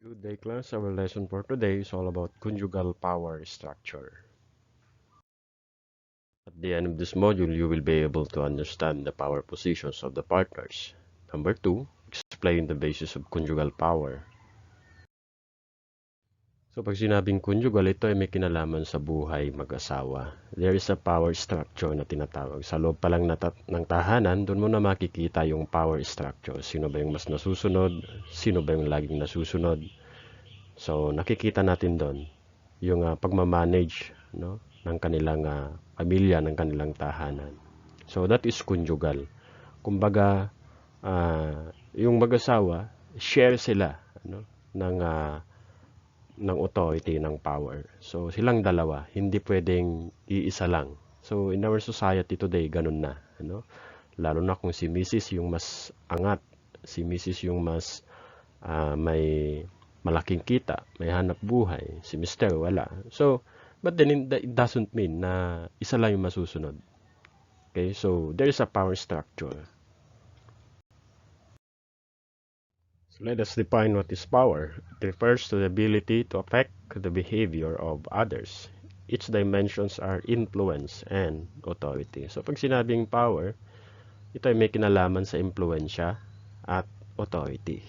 Good day, class. Our lesson for today is all about conjugal power structure. At the end of this module, you will be able to understand the power positions of the partners. Number 2, explain the basis of conjugal power. So pag sinabing conjugal, ito ay may kinalaman sa buhay mag-asawa. There is a power structure na tinatawag. Sa loob pa lang ng tahanan, doon mo na makikita yung power structure. Sino ba yung mas nasusunod? Sino ba yung laging nasusunod? So nakikita natin doon yung pagmamanage, no, ng kanilang pamilya, ng kanilang tahanan. So that is conjugal. Kumbaga, yung mag-asawa, share sila, ano, ng authority, ng power. So silang dalawa, hindi pwedeng iisa lang. So in our society today, ganun na, ano? Lalo na kung si Mrs. yung mas angat, si Mrs. yung mas may malaking kita, may hanap buhay, si Mr. wala. So, but then it doesn't mean na isa lang yung masusunod. Okay, so there is a power structure. So let us define what is power. It refers to the ability to affect the behavior of others. Its dimensions are influence and authority. So pag sinabing power, ito ay may kinalaman sa impluensya at authority.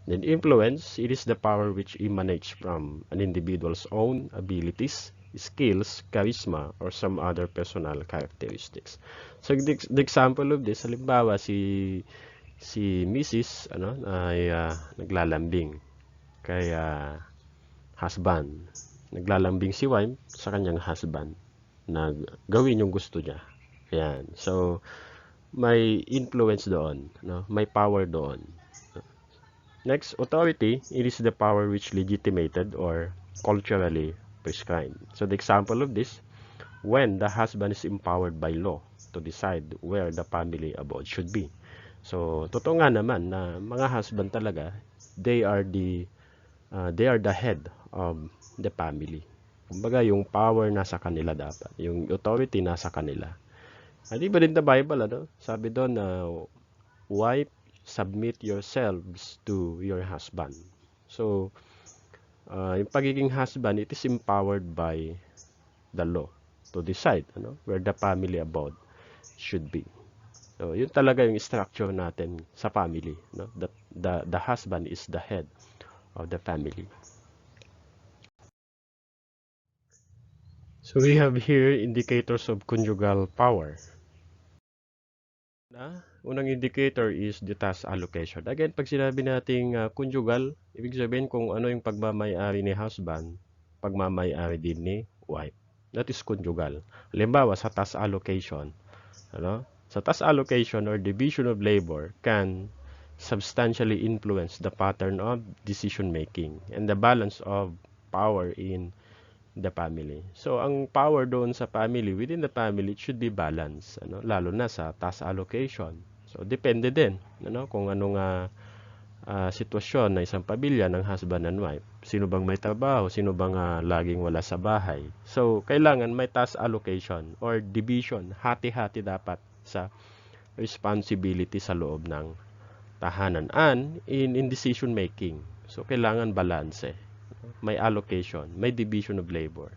Then influence, it is the power which emanates from an individual's own abilities, skills, charisma, or some other personal characteristics. So the example of this, halimbawa si Mrs. ay naglalambing kay husband. Naglalambing si wife sa kanyang husband na gawin yung gusto niya. Ayan. So may influence doon, no? May power doon. Next, authority, it is the power which legitimated or culturally prescribed. So the example of this, when the husband is empowered by law to decide where the family abode should be. So totoo nga naman na mga husband talaga, they are the head of the family. Kumbaga yung power nasa kanila dapat, yung authority nasa kanila. Di ba din the Bible, ano? Sabi doon na wife, submit yourselves to your husband. So, yung pagiging husband, it is empowered by the law to decide where the family abode should be. So, yun talaga yung structure natin sa family. No? The husband is the head of the family. So, we have here indicators of conjugal power. Unang indicator is the task allocation. Again, pag sinabi nating conjugal, ibig sabihin kung ano yung pagmamay-ari ni husband, pagmamay-ari din ni wife. That is conjugal. Halimbawa, sa task allocation, sa task allocation or division of labor can substantially influence the pattern of decision making and the balance of power in the family. So, ang power doon sa family, within the family, it should be balanced, lalo na sa task allocation. So, depende din, kung anong sitwasyon na isang pamilya ng husband and wife. Sino bang may trabaho, sino bang laging wala sa bahay. So, kailangan may task allocation or division, hati-hati dapat sa responsibility sa loob ng tahanan and in decision making. So, kailangan balance. May allocation, may division of labor.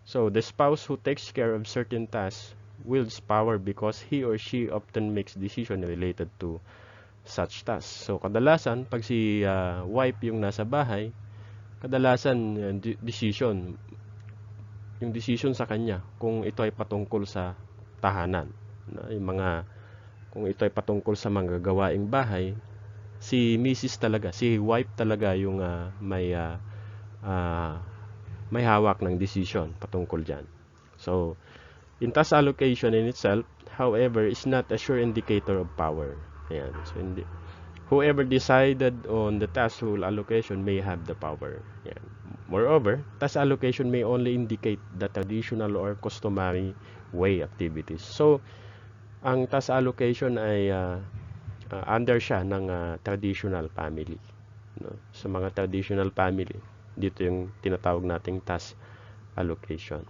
So, the spouse who takes care of certain tasks wields power because he or she often makes decisions related to such tasks. So, kadalasan, pag si wife yung nasa bahay, kadalasan yung decision sa kanya, kung ito ay patungkol sa tahanan. Kung ito ay patungkol sa mga gawaing bahay, si Mrs. talaga, si wife talaga yung may hawak ng decision patungkol dyan. So, in task allocation in itself, however, is not a sure indicator of power. Ayan. So, whoever decided on the task rule allocation may have the power. Ayan. Moreover, task allocation may only indicate the traditional or customary way activities. So, ang task allocation ay under siya ng traditional family. Sa mga traditional family, dito yung tinatawag nating task allocation.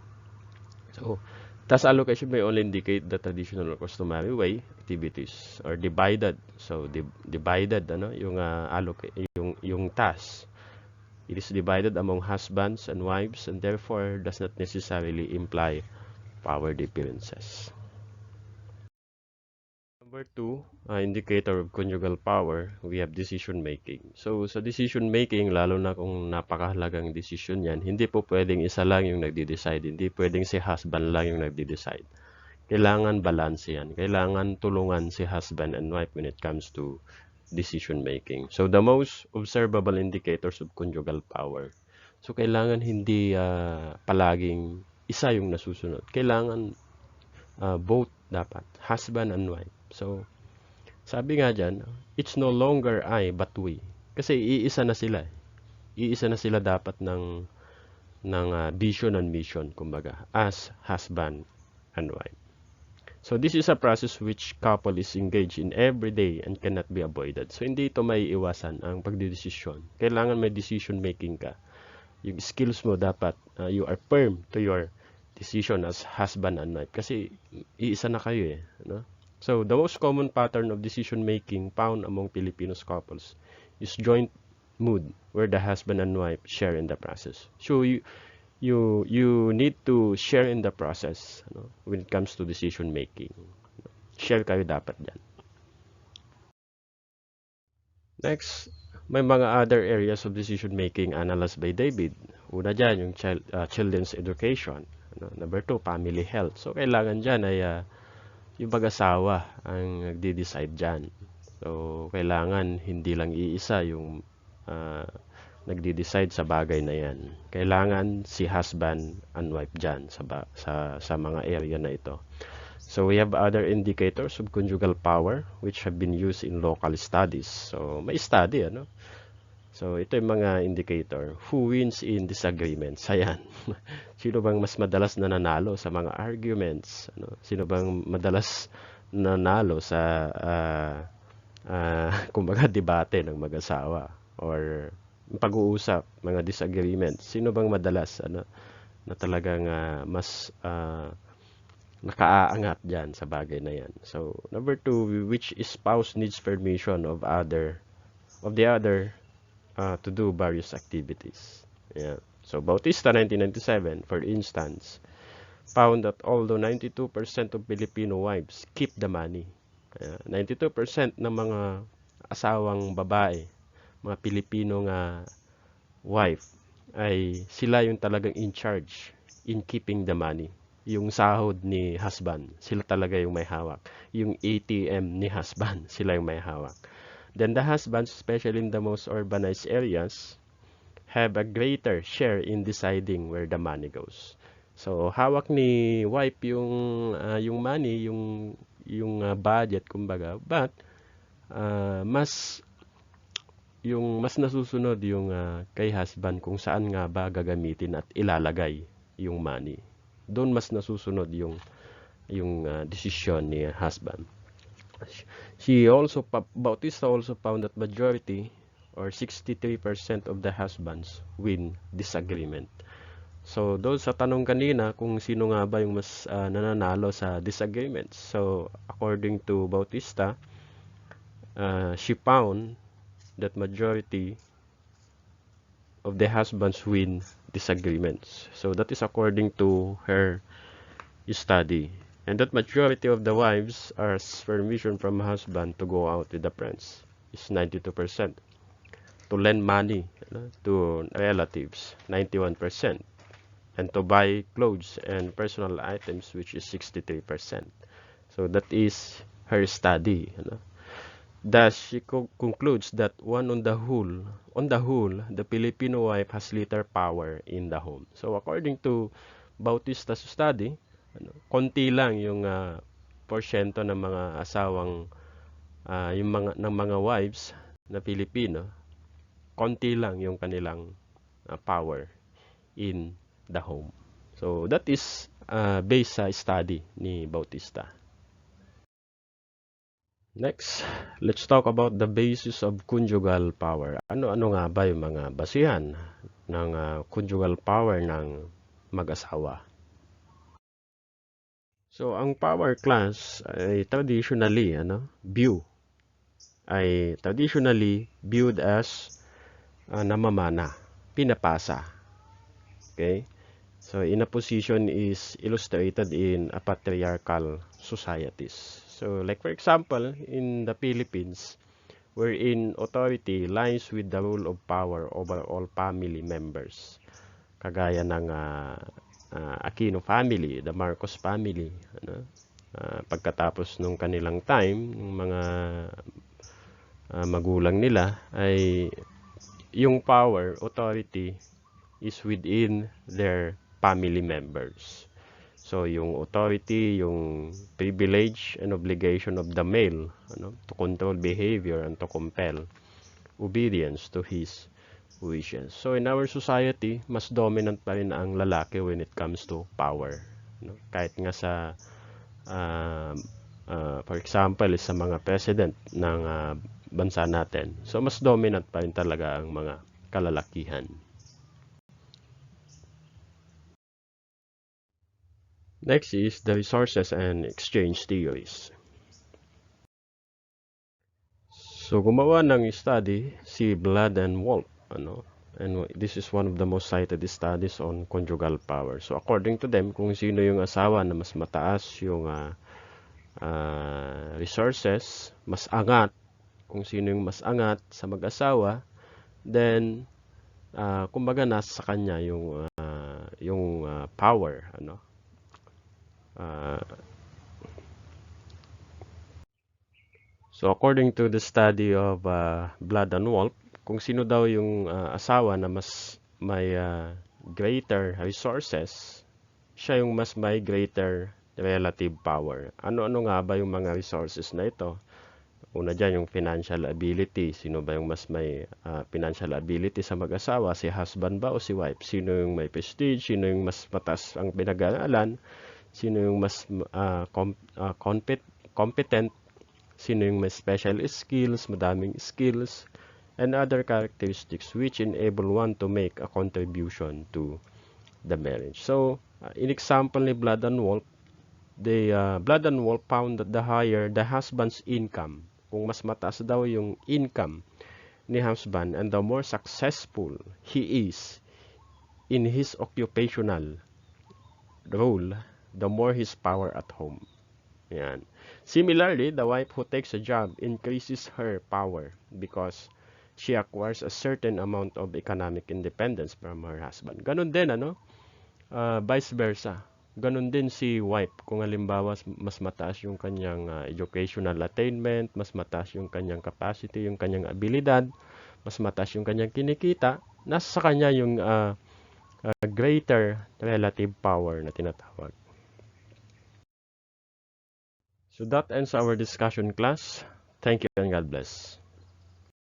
So, task allocation may only indicate the traditional or customary way activities or divided. So, divided yung task It is divided among husbands and wives and therefore does not necessarily imply power differences. Number two, indicator of conjugal power, we have decision making. So sa decision making, lalo na kung napakahalagang decision yan, hindi po pwedeng isa lang yung nagde-decide. Hindi pwedeng si husband lang yung nagde-decide. Kailangan balance yan. Kailangan tulungan si husband and wife when it comes to decision making. So the most observable indicators of conjugal power. So kailangan hindi palaging isa yung nasusunod. Kailangan both dapat, husband and wife. So, sabi nga dyan, it's no longer I but we. Kasi iisa na sila. Iisa na sila dapat ng vision and mission, kumbaga, as husband and wife. So, this is a process which couple is engaged in every day and cannot be avoided. So, hindi ito may iwasan ang pagdidesisyon. Kailangan may decision making ka. Yung skills mo dapat, you are firm to your decision as husband and wife. Kasi iisa na kayo eh. No? So, the most common pattern of decision making found among Filipino couples is joint mood, where the husband and wife share in the process. So, you need to share in the process, no, when it comes to decision making. Share kayo dapat dyan. Next, may mga other areas of decision making analyzed by David. Una dyan, yung children's education. Number two, family health. So, kailangan dyan ay yung mag-asawa ang nagde-decide dyan. So, kailangan hindi lang iisa yung nagde-decide sa bagay na yan. Kailangan si husband and wife dyan sa mga area na ito. So, we have other indicators of conjugal power which have been used in local studies. So, may study, ano? So, ito yung mga indicator. Who wins in disagreements? Ayan. Sino bang mas madalas nananalo sa mga arguments? Ano? Sino bang madalas nanalo sa, kumbaga, debate ng mag-asawa? Or pag-uusap, mga disagreements? Sino bang madalas na talagang mas nakaaangat dyan sa bagay na yan? So, number two, which spouse needs permission of the other to do various activities. Yeah. So, Bautista 1997, for instance, found that although 92% of Filipino wives keep the money, 92% ng mga asawang babae, mga Pilipino nga wife, ay sila yung talagang in charge in keeping the money. Yung sahod ni husband, sila talaga yung may hawak. Yung ATM ni husband, sila yung may hawak. Then the husbands, especially in the most urbanized areas, have a greater share in deciding where the money goes. So, hawak ni wife yung money, yung budget, kumbaga. But, mas nasusunod yung kay husband kung saan nga ba gagamitin at ilalagay yung money. Doon mas nasusunod yung desisyon ni husband. Bautista also found that majority or 63% of the husbands win disagreement. So, doon sa tanong kanina kung sino nga ba yung mas nananalo sa disagreements. So, according to Bautista, she found that majority of the husbands win disagreements. So, that is according to her study. And that majority of the wives ask permission from husband to go out with the friends is 92%. To lend money to relatives, 91%. And to buy clothes and personal items, which is 63%. So that is her study. Thus, she concludes that on the whole, the Filipino wife has little power in the home. So according to Bautista's study, konti lang yung porsyento ng mga asawang ng mga wives na Pilipino, konti lang yung kanilang power in the home. So that is based sa study ni Bautista. Next, let's talk about the basis of conjugal power. Ano nga ba yung mga basihan ng conjugal power ng mag-asawa? So, ang power class ay traditionally viewed as namamana. pinapasa. Okay? So, in a position is illustrated in a patriarchal societies. So, like for example, in the Philippines, wherein authority lies with the rule of power over all family members. Kagaya ng Aquino family, the Marcos family. Ano? Pagkatapos nung kanilang time, ng mga magulang nila, ay yung power, authority, is within their family members. So, yung authority, yung privilege and obligation of the male, to control behavior and to compel obedience to his wishes. So, in our society, mas dominant pa rin ang lalaki when it comes to power. Kahit nga sa, for example, sa mga president ng bansa natin. So, mas dominant pa rin talaga ang mga kalalakihan. Next is the resources and exchange theories. So, gumawa ng study si Blood and Wolf, and this is one of the most cited studies on conjugal power. So, according to them, kung sino yung asawa na mas mataas yung resources, mas angat, kung sino yung mas angat sa mag-asawa, then, kumbaga nasa kanya yung power, So, according to the study of Blood and Wolf, kung sino daw yung asawa na mas may greater resources, siya yung mas may greater relative power. Ano-ano nga ba yung mga resources na ito? Una dyan, yung financial ability. Sino ba yung mas may financial ability sa mag-asawa? Si husband ba o si wife? Sino yung may prestige? Sino yung mas mataas ang pinag-aralan? Sino yung mas competent? Sino yung may special skills, madaming skills, and other characteristics which enable one to make a contribution to the marriage. So, in example ni Blood and Wolf, Blood and Wolf found that the higher the husband's income, kung mas mataas daw yung income ni husband and the more successful he is in his occupational role, the more his power at home. Yan. Similarly, the wife who takes a job increases her power because she acquires a certain amount of economic independence from her husband. Ganon din, vice versa. Ganon din si wife. Kung halimbawa, mas mataas yung kanyang educational attainment, mas mataas yung kanyang capacity, yung kanyang abilidad, mas mataas yung kanyang kinikita, nasa kanya yung greater relative power na tinatawag. So that ends our discussion, class. Thank you and God bless.